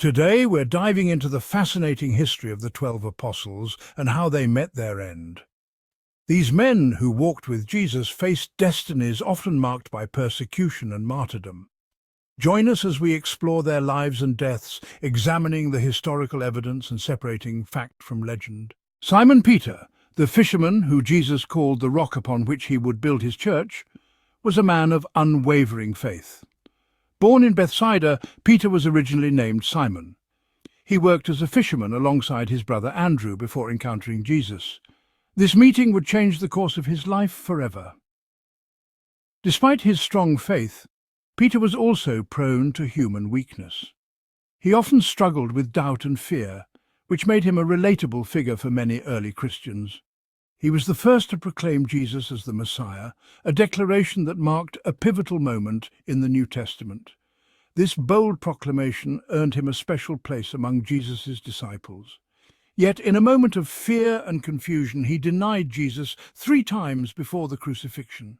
Today we're diving into the fascinating history of the 12 apostles and how they met their end. These men who walked with Jesus faced destinies often marked by persecution and martyrdom. Join us as we explore their lives and deaths, examining the historical evidence and separating fact from legend. Simon Peter, the fisherman who Jesus called the rock upon which he would build his church, was a man of unwavering faith. Born in Bethsaida, Peter was originally named Simon. He worked as a fisherman alongside his brother Andrew before encountering Jesus. This meeting would change the course of his life forever. Despite his strong faith, Peter was also prone to human weakness. He often struggled with doubt and fear, which made him a relatable figure for many early Christians. He was the first to proclaim Jesus as the Messiah, a declaration that marked a pivotal moment in the New Testament. This bold proclamation earned him a special place among Jesus' disciples. Yet, in a moment of fear and confusion, he denied Jesus 3 times before the crucifixion.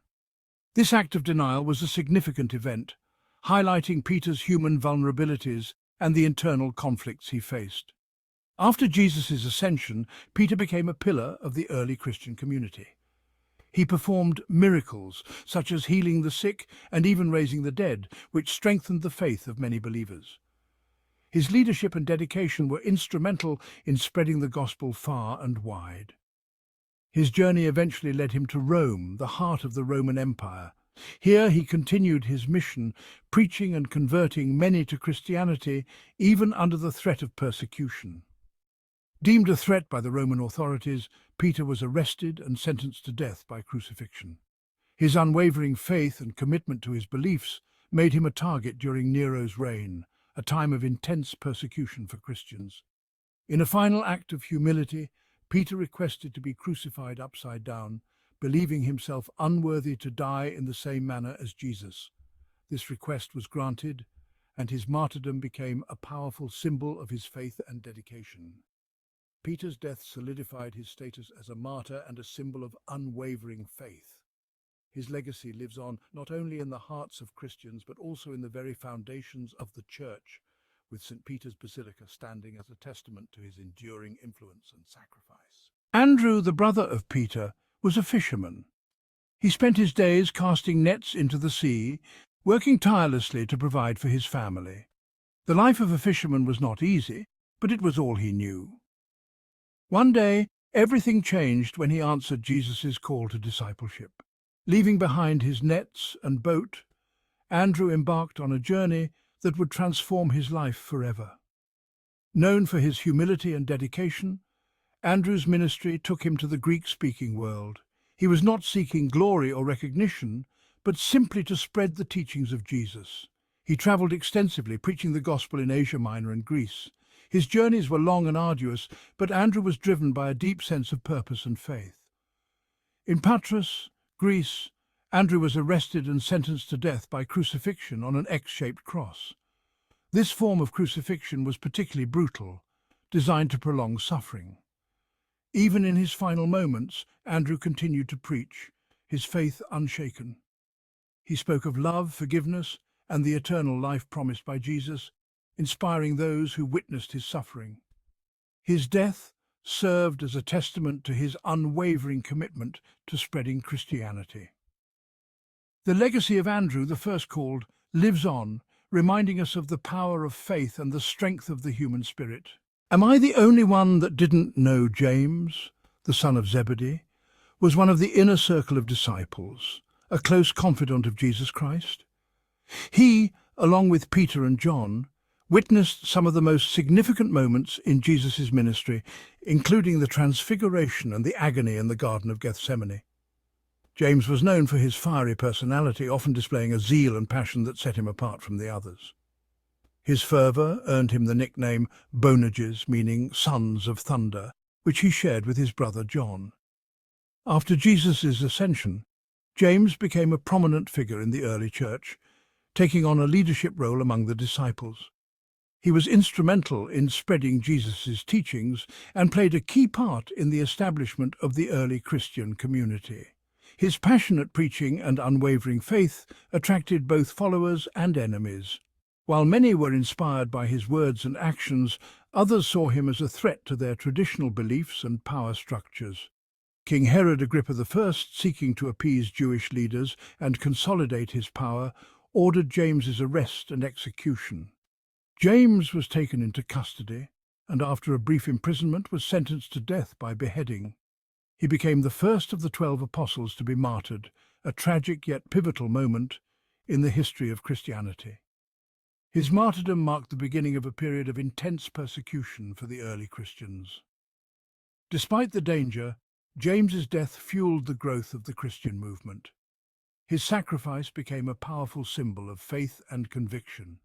This act of denial was a significant event, highlighting Peter's human vulnerabilities and the internal conflicts he faced. After Jesus' ascension, Peter became a pillar of the early Christian community. He performed miracles, such as healing the sick and even raising the dead, which strengthened the faith of many believers. His leadership and dedication were instrumental in spreading the gospel far and wide. His journey eventually led him to Rome, the heart of the Roman Empire. Here he continued his mission, preaching and converting many to Christianity, even under the threat of persecution. Deemed a threat by the Roman authorities, Peter was arrested and sentenced to death by crucifixion. His unwavering faith and commitment to his beliefs made him a target during Nero's reign, a time of intense persecution for Christians. In a final act of humility, Peter requested to be crucified upside down, believing himself unworthy to die in the same manner as Jesus. This request was granted, and his martyrdom became a powerful symbol of his faith and dedication. Peter's death solidified his status as a martyr and a symbol of unwavering faith. His legacy lives on not only in the hearts of Christians but also in the very foundations of the Church, with St. Peter's Basilica standing as a testament to his enduring influence and sacrifice. Andrew, the brother of Peter, was a fisherman. He spent his days casting nets into the sea, working tirelessly to provide for his family. The life of a fisherman was not easy, but it was all he knew. One day, everything changed when he answered Jesus' call to discipleship. Leaving behind his nets and boat, Andrew embarked on a journey that would transform his life forever. Known for his humility and dedication, Andrew's ministry took him to the Greek-speaking world. He was not seeking glory or recognition, but simply to spread the teachings of Jesus. He traveled extensively, preaching the gospel in Asia Minor and Greece. His journeys were long and arduous, but Andrew was driven by a deep sense of purpose and faith. In Patras, Greece, Andrew was arrested and sentenced to death by crucifixion on an X-shaped cross. This form of crucifixion was particularly brutal, designed to prolong suffering. Even in his final moments, Andrew continued to preach, his faith unshaken. He spoke of love, forgiveness, and the eternal life promised by Jesus, inspiring those who witnessed his suffering. His death served as a testament to his unwavering commitment to spreading Christianity. The legacy of Andrew, the first called, lives on, reminding us of the power of faith and the strength of the human spirit. Am I the only one that didn't know James, the son of Zebedee, was one of the inner circle of disciples, a close confidant of Jesus Christ? He, along with Peter and John, witnessed some of the most significant moments in Jesus' ministry, including the transfiguration and the agony in the Garden of Gethsemane. James was known for his fiery personality, often displaying a zeal and passion that set him apart from the others. His fervour earned him the nickname Boanerges, meaning sons of thunder, which he shared with his brother John. After Jesus' ascension, James became a prominent figure in the early church, taking on a leadership role among the disciples. He was instrumental in spreading Jesus' teachings and played a key part in the establishment of the early Christian community. His passionate preaching and unwavering faith attracted both followers and enemies. While many were inspired by his words and actions, others saw him as a threat to their traditional beliefs and power structures. King Herod Agrippa I, seeking to appease Jewish leaders and consolidate his power, ordered James's arrest and execution. James was taken into custody and after a brief imprisonment was sentenced to death by beheading. He became the first of the 12 apostles to be martyred, a tragic yet pivotal moment in the history of Christianity. His martyrdom marked the beginning of a period of intense persecution for the early Christians. Despite the danger, James's death fueled the growth of the Christian movement. His sacrifice became a powerful symbol of faith and conviction,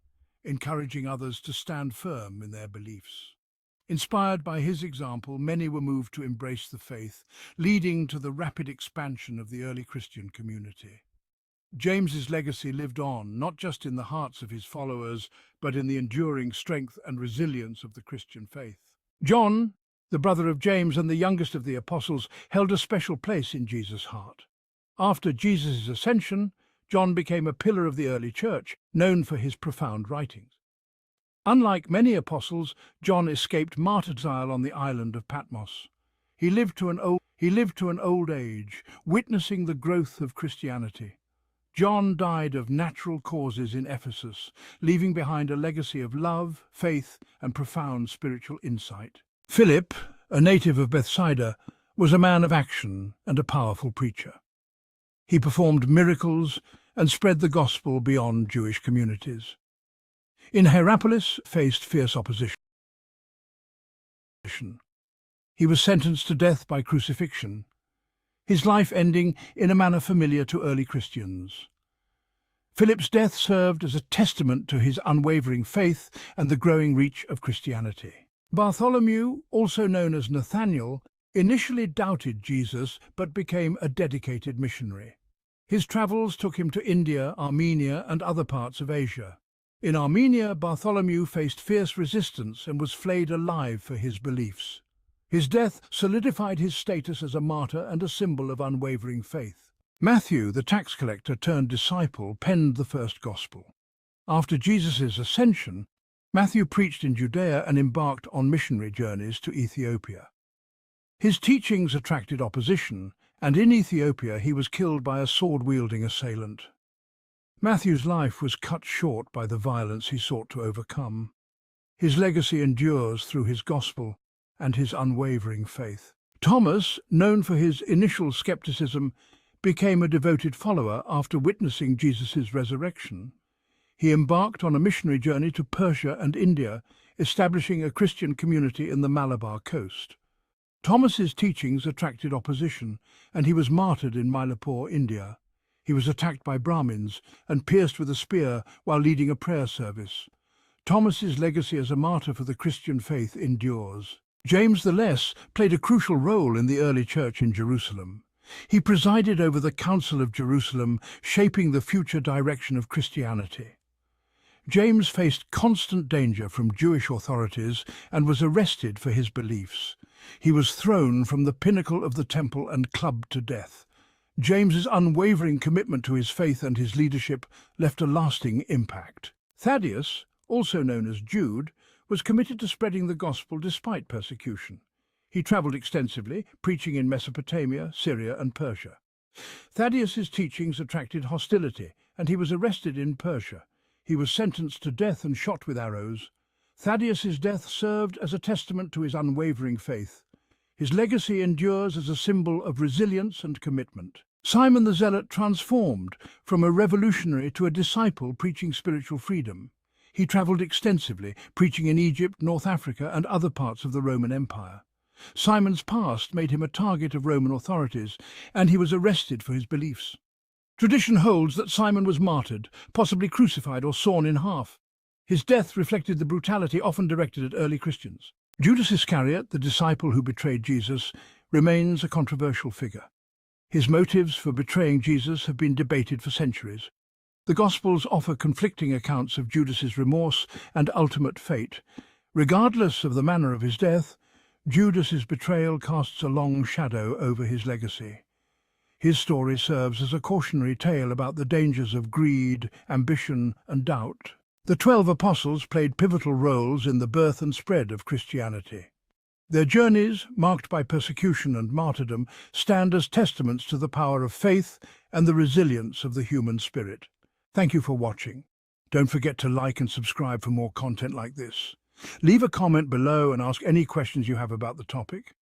encouraging others to stand firm in their beliefs. Inspired by his example, many were moved to embrace the faith, leading to the rapid expansion of the early Christian community. James's legacy lived on, not just in the hearts of his followers, but in the enduring strength and resilience of the Christian faith. John, the brother of James and the youngest of the apostles, held a special place in Jesus' heart. After Jesus' ascension, John became a pillar of the early church, known for his profound writings. Unlike many apostles, John escaped martyrdom on the island of Patmos. He lived to an old age, witnessing the growth of Christianity. John died of natural causes in Ephesus, leaving behind a legacy of love, faith, and profound spiritual insight. Philip, a native of Bethsaida, was a man of action and a powerful preacher. He performed miracles and spread the gospel beyond Jewish communities. In Hierapolis, faced fierce opposition. He was sentenced to death by crucifixion, his life ending in a manner familiar to early Christians. Philip's death served as a testament to his unwavering faith and the growing reach of Christianity. Bartholomew, also known as Nathanael, initially doubted Jesus but became a dedicated missionary. His travels took him to India, Armenia, and other parts of Asia. In Armenia, Bartholomew faced fierce resistance and was flayed alive for his beliefs. His death solidified his status as a martyr and a symbol of unwavering faith. Matthew, the tax collector turned disciple, penned the first gospel. After Jesus' ascension, Matthew preached in Judea and embarked on missionary journeys to Ethiopia. His teachings attracted opposition, and in Ethiopia he was killed by a sword-wielding assailant. Matthew's life was cut short by the violence he sought to overcome. His legacy endures through his gospel and his unwavering faith. Thomas, known for his initial skepticism, became a devoted follower after witnessing Jesus' resurrection. He embarked on a missionary journey to Persia and India, establishing a Christian community in the Malabar coast. Thomas's teachings attracted opposition, and he was martyred in Mylapore, India. He was attacked by Brahmins and pierced with a spear while leading a prayer service. Thomas's legacy as a martyr for the Christian faith endures. James the Less played a crucial role in the early church in Jerusalem. He presided over the Council of Jerusalem, shaping the future direction of Christianity. James faced constant danger from Jewish authorities and was arrested for his beliefs. He was thrown from the pinnacle of the temple and clubbed to death. James's unwavering commitment to his faith and his leadership left a lasting impact. Thaddeus, also known as Jude, was committed to spreading the gospel despite persecution. He travelled extensively, preaching in Mesopotamia, Syria, and Persia. Thaddeus's teachings attracted hostility, and he was arrested in Persia. He was sentenced to death and shot with arrows. Thaddeus's death served as a testament to his unwavering faith. His legacy endures as a symbol of resilience and commitment. Simon the Zealot transformed from a revolutionary to a disciple preaching spiritual freedom. He travelled extensively, preaching in Egypt, North Africa, and other parts of the Roman Empire. Simon's past made him a target of Roman authorities, and he was arrested for his beliefs. Tradition holds that Simon was martyred, possibly crucified or sawn in half. His death reflected the brutality often directed at early Christians. Judas Iscariot, the disciple who betrayed Jesus, remains a controversial figure. His motives for betraying Jesus have been debated for centuries. The Gospels offer conflicting accounts of Judas's remorse and ultimate fate. Regardless of the manner of his death, Judas's betrayal casts a long shadow over his legacy. His story serves as a cautionary tale about the dangers of greed, ambition, and doubt. The 12 apostles played pivotal roles in the birth and spread of Christianity. Their journeys, marked by persecution and martyrdom, stand as testaments to the power of faith and the resilience of the human spirit. Thank you for watching. Don't forget to like and subscribe for more content like this. Leave a comment below and ask any questions you have about the topic.